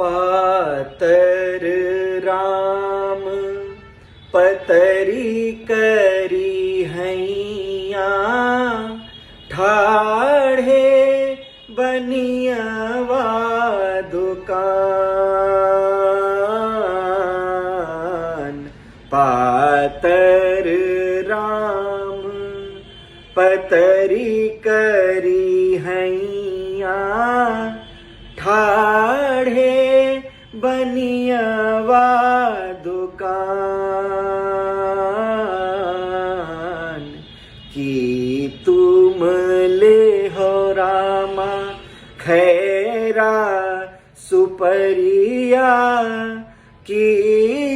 पातर राम पतरी करी हैया ठाढ़े बनियावा दुकान। पातर राम पतरी करी हैया ठाढ़े बनियावा दुकान। कि तुम ले हो रामा खैरा सुपरिया, कि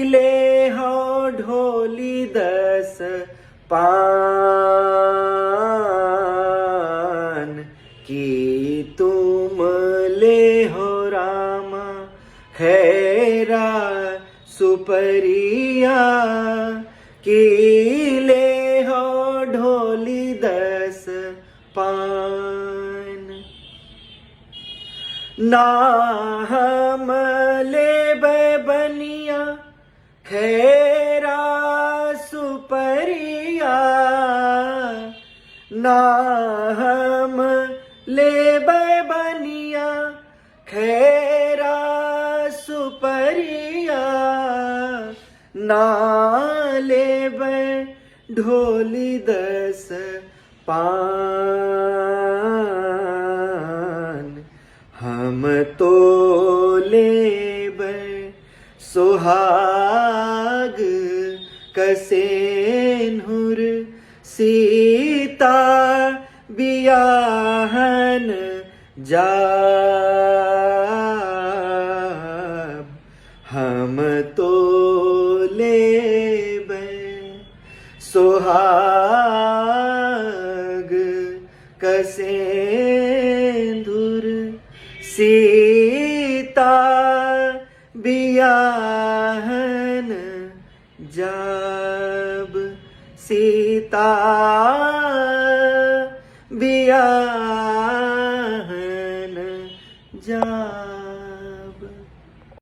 ले हो ढोली 10 पान। कि तुम ले हो रामा खैरा सुपरिया, कि ले हो ढोली 10 पान। ना हम लेबै बनिया खैरा सुपरिया, ना हम लेबै बनिया खैरा सुपरिया, ना लेबै ढोली 10 पान। हम तो लेबै सोहाग कसेनुहुर, सीता बियाहन जाब। हम तो लेबै सोहाग कसेनुहुर, सीता बियाहन जाब। सीता बियाहन